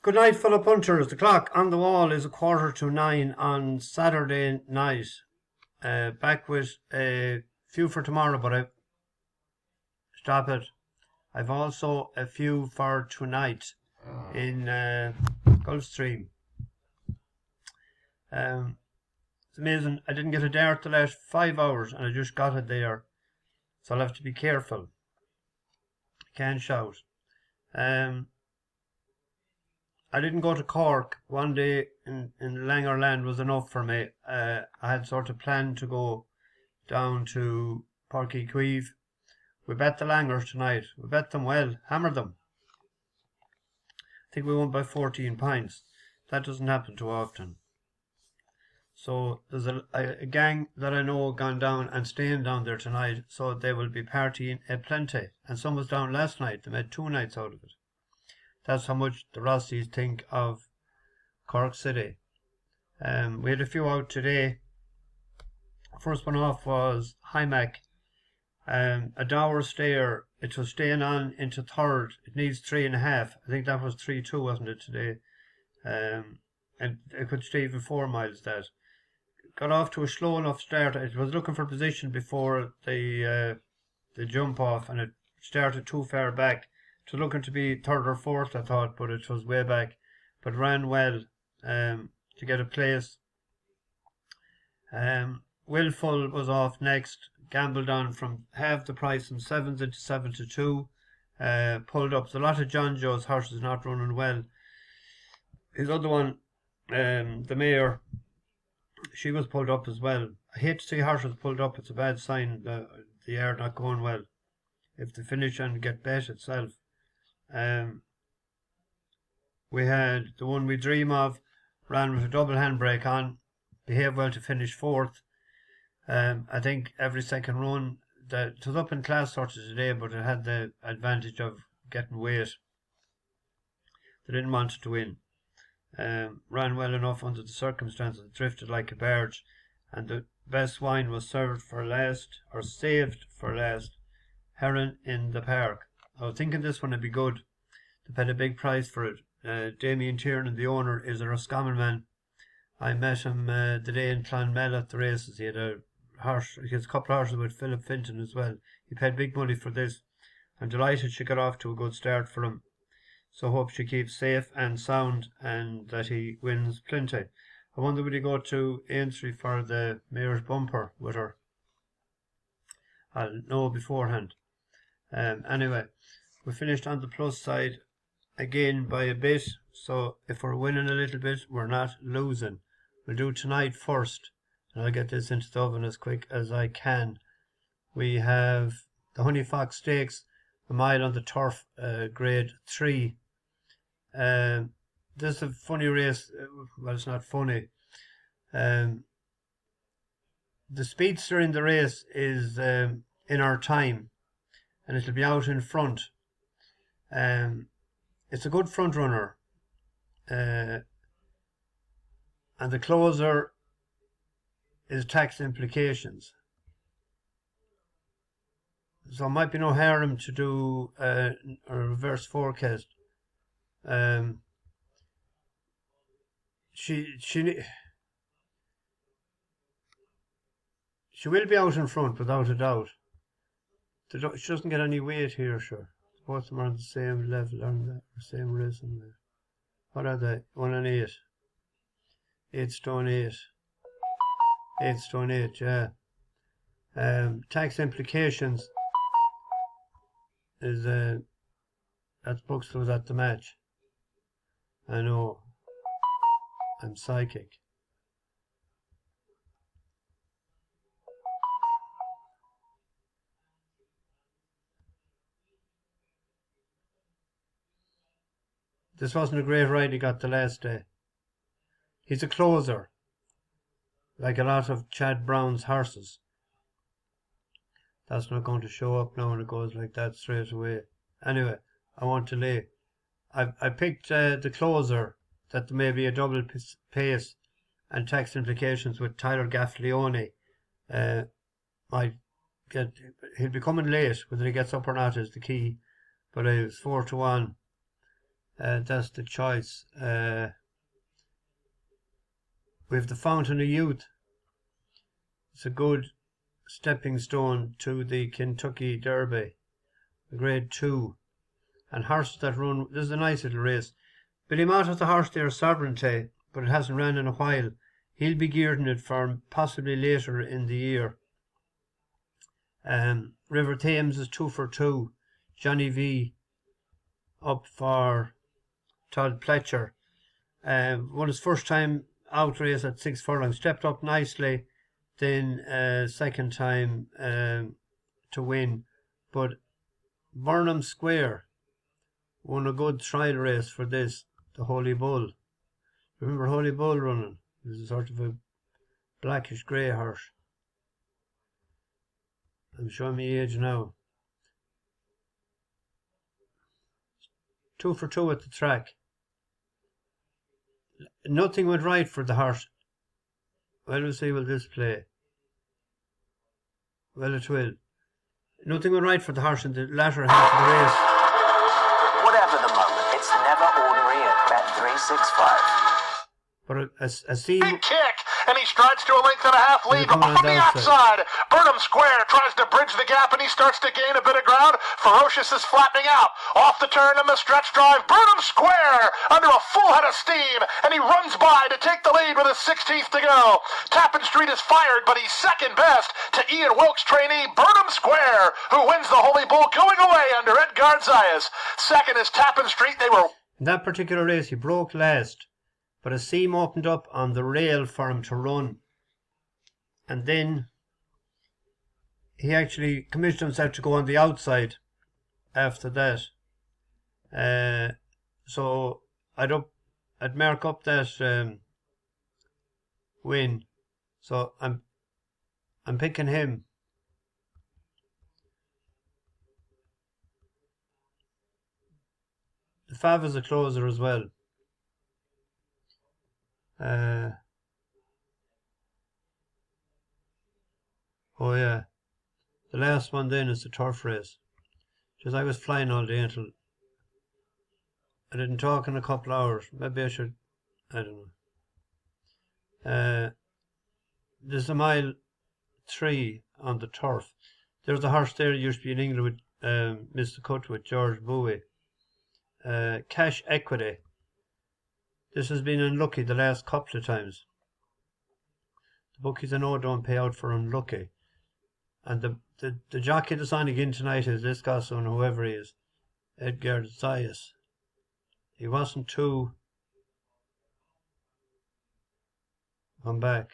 Good night, fellow punters. The clock on the wall is 9:15 on Saturday night. Back with a few for tomorrow, but stop it. I've also a few for tonight in Gulfstream. It's amazing. I didn't get a dart the last 5 hours, and I just got it there, so I'll have to be careful. Can't shout. I didn't go to Cork. One day in Langerland was enough for me. I had sort of planned to go down to Porky Queeve. We bet the Langers tonight. We bet them well, hammered them. I think we won by 14 pints. That doesn't happen too often. So there's a gang that I know gone down and staying down there tonight, so they will be partying plenty. And some was down last night. They made 2 nights out of it. That's how much the Rossies think of Cork City. We had a few out today. First one off was Hymac. A dour stayer. It was staying on into third. It needs 3.5. I think that was 3-2, wasn't it, today? And it could stay even 4 miles, that. Got off to a slow enough start. It was looking for position before the jump off, and it started too far back. It was looking to be third or fourth, I thought, but it was way back. But ran well to get a place. Willful was off next. Gambled on from half the price from 7s into 7-2. Pulled up. There's a lot of John Joe's horses not running well. His other one, the Mayor, she was pulled up as well. I hate to see horses pulled up. It's a bad sign. They are not going well. If they finish and get bet itself. We had the one we dream of, ran with a double handbrake on, behaved well to finish 4th. I think every second run, it was up in class sort of today, but it had the advantage of getting weight. They didn't want it to win. Ran well enough under the circumstances, drifted like a barge, and the best wine was served for last, or saved for last. Heron in the Park. I was thinking this one would be good. They paid a big price for it. Damien Tiernan, the owner, is a Roscommon man. I met him the day in Clonmel at the races. He had a couple of horses with Philip Finton as well. He paid big money for this. I'm delighted she got off to a good start for him. So hope she keeps safe and sound and that he wins plenty. I wonder would he go to Aintree for the Mayor's bumper with her. I'll know beforehand. Anyway, we finished on the plus side again by a bit, so if we're winning a little bit, we're not losing. We'll do tonight first, and I'll get this into the oven as quick as I can. We have the Honey Fox Stakes, a mile on the turf, grade 3. This is a funny race. Well, it's not funny. The speedster in the race is in our time, and it'll be out in front. It's a good front runner, and the closer is Tax Implications. So it might be no harm to do a reverse forecast. She will be out in front without a doubt. She doesn't get any weight here, sure. Both of them are on the same level, aren't they? The same racing there. What are they? 1 and 8. 8 stone 8. 8 stone 8, yeah. Tax Implications is that's Brooks was at the match. I know. I'm psychic. This wasn't a great ride he got the last day. He's a closer, like a lot of Chad Brown's horses. That's not going to show up now when it goes like that straight away. Anyway, I want to lay. I picked the closer, that there may be a double pace and Tax Implications with Tyler Gaffleone. He'll be coming late. Whether he gets up or not is the key. But it was 4-1. That's the choice. We have the Fountain of Youth. It's a good stepping stone to the Kentucky Derby, Grade 2. And horses that run, this is a nice little race. Billy Mott has the horse there, Sovereignty, but it hasn't ran in a while. He'll be geared in it for possibly later in the year. River Thames is 2 for 2. Johnny V up for Todd Pletcher. Won his first time out race at 6 furlongs. Stepped up nicely. Then second time to win. But Burnham Square won a good trial race for this, the Holy Bull. Remember Holy Bull running? It was a sort of a blackish grey horse. I'm showing my age now. 2 for 2 at the track. Nothing went right for the horse. Well, we'll see, will this play? Well, it will. Nothing went right for the horse in the latter half of the race. Whatever the moment, it's never ordinary at Bet365. But a scene... Big kick, and he strides to a length and a half lead on the outside. Burnham Square tries to bridge the gap, and he starts to gain a bit of ground. Ferocious is flattening out. Off the turn in the stretch drive. Burnham Square under a full head of steam, and he runs by to take the lead with a 16th to go. Tappan Street is fired, but he's second best to Ian Wilkes trainee Burnham Square, who wins the Holy Bull going away under Edgard Zayas. Second is Tappan Street. They were... In that particular race, he broke last, but a seam opened up on the rail for him to run. And then he actually committed himself to go on the outside after that. So I'd mark up that win. So I'm picking him. The Fav is a closer as well. Oh yeah, the last one then is the turf race. Because I was flying all day until I didn't talk in a couple of hours. Maybe I should, I don't know. There's a mile 3 on the turf. There's a horse there used to be in England with Mr. Cut with George Bowie. Cash Equity. This has been unlucky the last couple of times. The bookies I know don't pay out for unlucky. And the jockey that's on again tonight is this guy, son, whoever he is, Edgard Zayas. He wasn't too... Come back.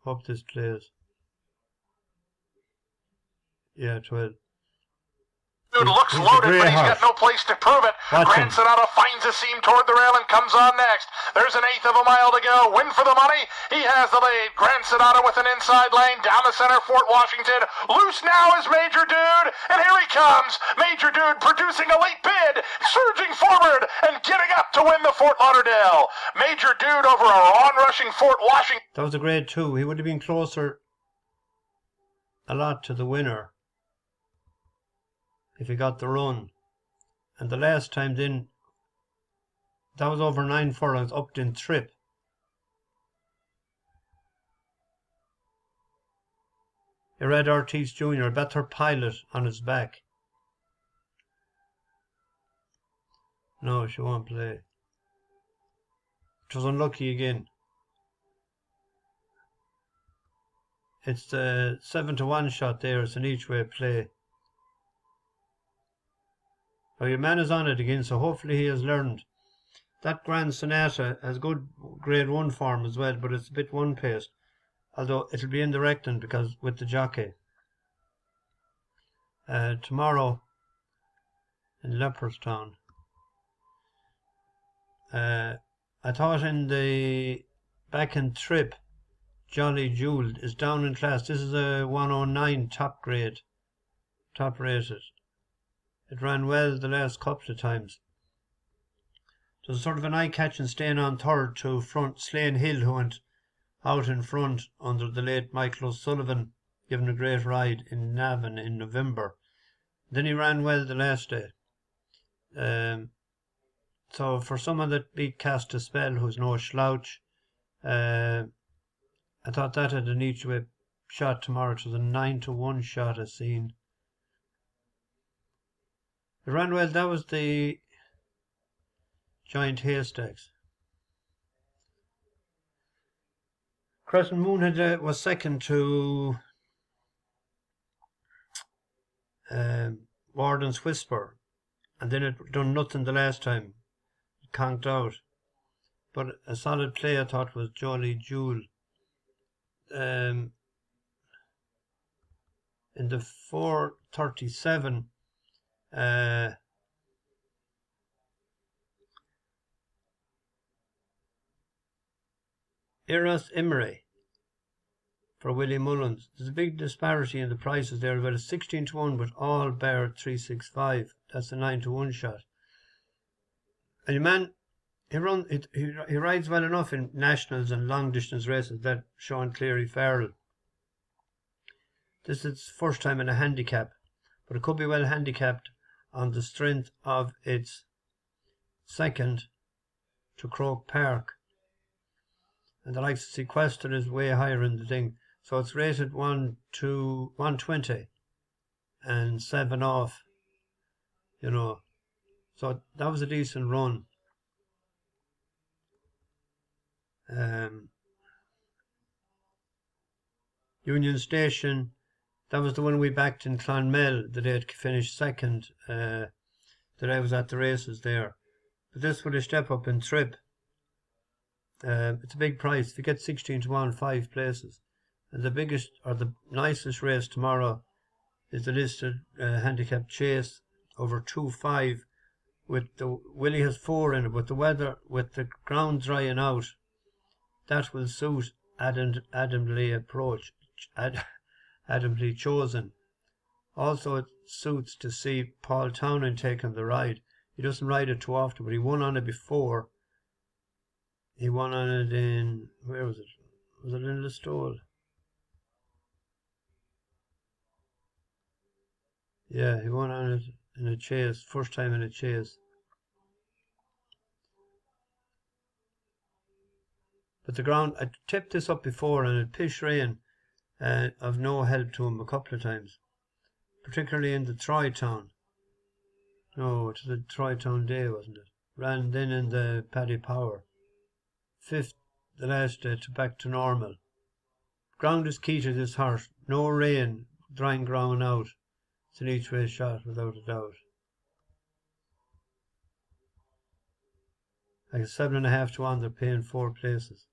Hope this plays. Yeah, 12. Dude looks loaded, but he's got no place to prove it. Grand Sonata finds a seam toward the rail and comes on next. There's an eighth of a mile to go. Win for the money. He has the lead. Grand Sonata with an inside lane down the center. Fort Washington. Loose now is Major Dude. And here he comes. Major Dude producing a late bid. Surging forward and getting up to win the Fort Lauderdale. Major Dude over a on-rushing Fort Washington. That was a grade 2. He would have been closer a lot to the winner if he got the run. And the last time then, that was over 9 furlongs, up in trip. He read Ortiz Jr., a better pilot on his back. No, she won't play. It was unlucky again. It's the 7-1 shot there. It's an each way play. Well, your man is on it again, so hopefully he has learned. That Grand Sonata has good grade 1 form as well, but it's a bit one-paced. Although it'll be in the reckoning because with the jockey. Tomorrow in Leopardstown. I thought in the back end trip, Jolie Jewel is down in class. This is a 109 top grade, top rated. It ran well the last couple of times. There's sort of an eye-catching staying on third to front Slane Hill, who went out in front under the late Michael O'Sullivan given a great ride in Navan in November. Then he ran well the last day. So for someone that beat Cast a Spell, who's no slouch, I thought that had an each way shot tomorrow. It was a 9-1 shot I seen. It ran well. That was the Giant Haystacks. Crescent Moon was second to Warden's Whisper, and then it done nothing the last time. It conked out. But a solid play I thought was Jolie Jewel. In the 4:37, Emery for Willie Mullins. There's a big disparity in the prices there, about a 16-1 with all bar 365. That's a 9-1 shot. And your man, he rides well enough in nationals and long distance races. That Sean Cleary Farrell. This is its first time in a handicap, but it could be well handicapped on the strength of its second to Croke Park. And the likes of Sequester is way higher in the thing. So it's rated 120 and 7 off, you know. So that was a decent run. Union Station, that was the one we backed in Clonmel the day it finished second, that I was at the races there. But this would a step up in trip. It's a big price. If you get 16-1, 5 places. And the biggest or the nicest race tomorrow is the listed handicap Chase over 2-5. With the Willie has 4 in it, but the weather with the ground drying out, that will suit Adamantly chosen. Also, it suits to see Paul Townend taking the ride. He doesn't ride it too often, but he won on it before. He won on it in, where was it? Was it in Listowel? Yeah, he won on it in a chase, first time in a chase. But the ground, I tipped this up before and it pitched rain of no help to him a couple of times. Particularly in the Troy Town. No, it was the Troy Town day, wasn't it? Ran then in the Paddy Power. 5th, the last day, to back to normal. Ground is key to this horse. No rain, drying ground out. It's an each way shot, without a doubt. Like a 7.5 to 1, they're paying 4 places.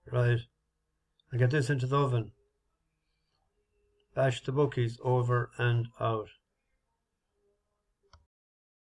Right. I get this into the oven. Bash the bookies over and out.